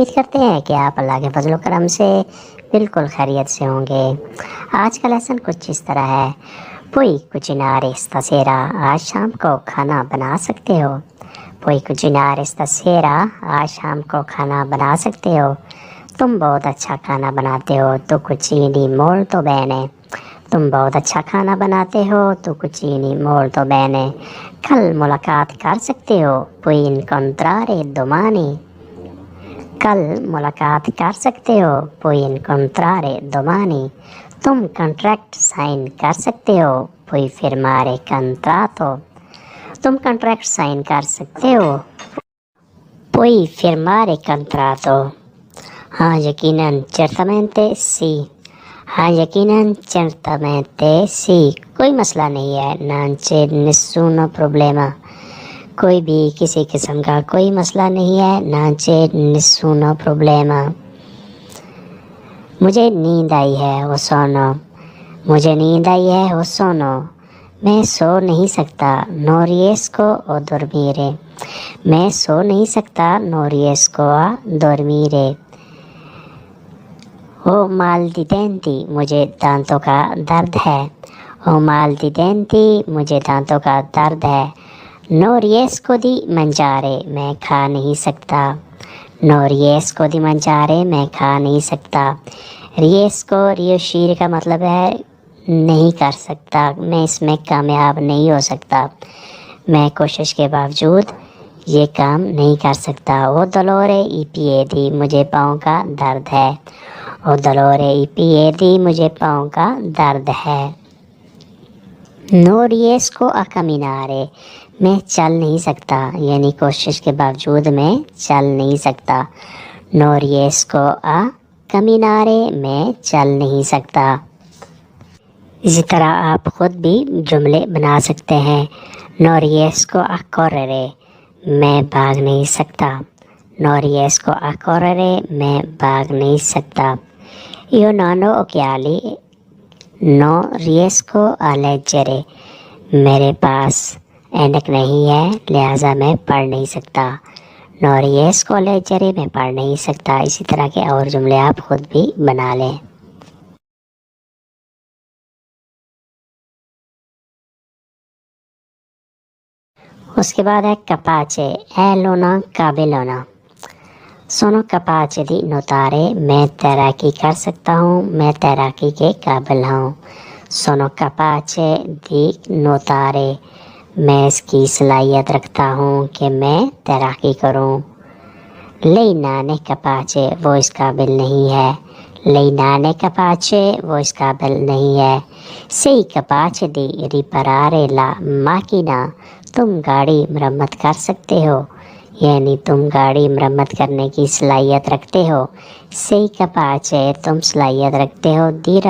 उम्मीद करते हैं कि आप अल्लाह के फजल करम से बिल्कुल खैरियत से होंगे। आज का लेसन कुछ इस तरह है। पोई कुचिनार स्tasera, आज शाम को खाना बना सकते हो। पोई कुचिनार स्tasera, आज शाम को खाना बना सकते हो। तुम बहुत अच्छा खाना बनाते हो तो cucini molto bene। तुम बहुत अच्छा खाना बनाते हो तो cucini molto bene। कल मुलाकात कर सकते हो। puoi incontrare domani। कल मुलाकात कर सकते हो। puoi incontrare domani। तुम कॉन्ट्रैक्ट साइन कर सकते हो। puoi firmare contratto। तुम कॉन्ट्रैक्ट साइन कर सकते हो। puoi firmare contratto। हाँ यकीनन, certamente sì। हाँ यकीनन, certamente sì। कोई मसला नहीं है। non c'è nessun problema। कोई भी किसी किस्म का कोई मसला नहीं है। non c'è nessun problema। मुझे नींद आई है वो सोनो। मुझे नींद आई है वो सोनो। मैं सो नहीं सकता। no riesco a dormire। मैं सो नहीं सकता। no riesco a dormire। ओ माल दी डेंटी, मुझे दांतों का दर्द है। ओ माल दी डेंटी, मुझे दांतों का दर्द है। नो रिएस्को दी मंजारे, मैं खा नहीं सकता। नो रिएस्को दी मंजारे, मैं खा नहीं सकता। रिएस्को रियोशीर का मतलब है नहीं कर सकता, मैं इसमें कामयाब नहीं हो सकता, मैं कोशिश के बावजूद ये काम नहीं कर सकता। वो दलोरे ईपीएडी, मुझे पाँव का दर्द है। वो दलोरे ईपीएडी, मुझे पाँव का दर्द है। नो रिएस्को आ कमिनारे, मैं चल नहीं सकता, यानी कोशिश के बावजूद मैं चल नहीं सकता। नो रिएस्को आ कमिनारे, मैं चल नहीं सकता। इसी तरह आप ख़ुद भी जुमले बना सकते हैं। नो रिएस्को आ correre, मैं भाग नहीं सकता। नो रिएस्को आ correre, मैं भाग नहीं सकता। io non ho occhiali, no riesco a leggere, मेरे पास ऐनक नहीं है लिहाजा मैं पढ़ नहीं सकता। नो रिएस्को a leggere, मैं पढ़ नहीं सकता। इसी तरह के और जुमले आप ख़ुद भी बना लें। उसके बाद है कपाचे, ए लोना काबिलोना। सोनो कपाचे दी नोतारे, मैं तैराकी कर सकता हूँ, मैं तैराकी के काबिल हूँ। सोनो कपाचे दी नोतारे, मैं इसकी सलाहियत रखता हूँ कि मैं तैराकी करूँ। लेनाने कपाचे, वो इस काबिल नहीं है। लेनाने कपाचे, वो इस काबिल नहीं है। सही कपाचे दी रिपरारे ला माकिना, तुम गाड़ी मरम्मत कर सकते हो, यानी तुम गाड़ी मरम्मत करने की सलाहियत रखते हो। सही कपाचे, तुम सलाहियत रखते हो। दी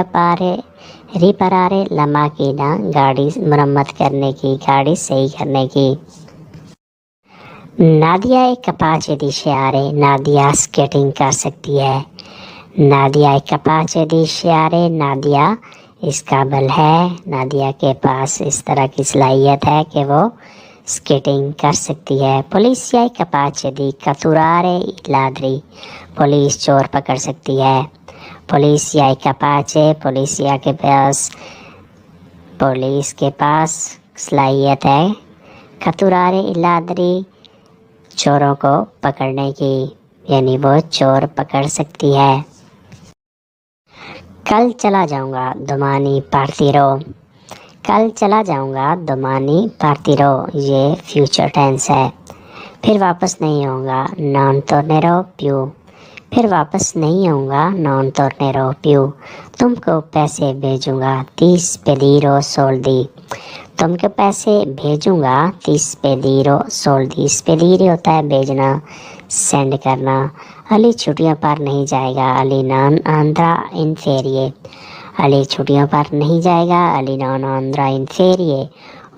रिपरारे ला माकिना, गाड़ी मरम्मत करने की, गाड़ी सही करने की। नादिया एक कपाचे दी शियारे, नादिया स्केटिंग कर सकती है। नादिया एक कपाचे दी शियारे, नादिया इस काबिल है, नादिया के पास इस तरह की सलाहियत है कि वो स्केटिंग कर सकती है। पुलिसिया कपाचे दी कतुरारे लादरी, पुलिस चोर पकड़ सकती है। पुलिसिया कपाचे, पुलिसिया के पास, पुलिस के पास सलाहियत है कतुरारे लादरी, चोरों को पकड़ने की, यानी वो चोर पकड़ सकती है। कल चला जाऊंगा दोमानी पार्टीरो, कल चला जाऊंगा दोमानी पार्टीरो, ये फ्यूचर टेंस है। फिर वापस नहीं आऊँगा, नॉन tornerò più, फिर वापस नहीं आऊँगा, नॉन tornerò più। तुमको पैसे भेजूंगा, 30 pediro soldi, तुमको पैसे भेजूंगा, 30 pediro soldi। spedire होता है भेजना, सेंड करना। अली छुट्टियों पर नहीं जाएगा, अली नॉन आंध्रा इन फेरिए, अली छुट्टियों पर नहीं जाएगा, अली नॉन आंध्रा इन फेरिए।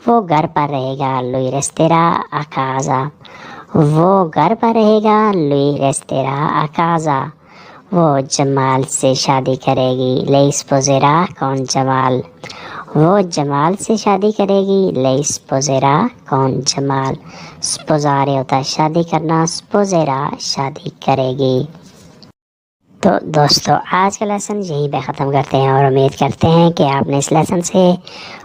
वो घर पर रहेगा, lui resterà a casa, वो घर पर रहेगा, lui resterà a casa। वो जमाल से शादी करेगी, lei sposerà con जमाल, वो जमाल से शादी करेगी, lei sposerà con जमाल। स्पोज़ारे होता है शादी करना, स्पोज़ेरा शादी करेगी। तो दोस्तों आज का लेसन यहीं पे ख़त्म करते हैं और उम्मीद करते हैं कि आपने इस लेसन से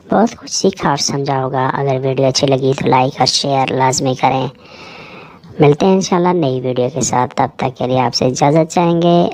बहुत कुछ सीखा और समझा होगा। अगर वीडियो अच्छी लगी तो लाइक और शेयर लाजमी करें। मिलते हैं इंशाल्लाह नई वीडियो के साथ, तब तक के लिए आपसे इजाज़त चाहेंगे।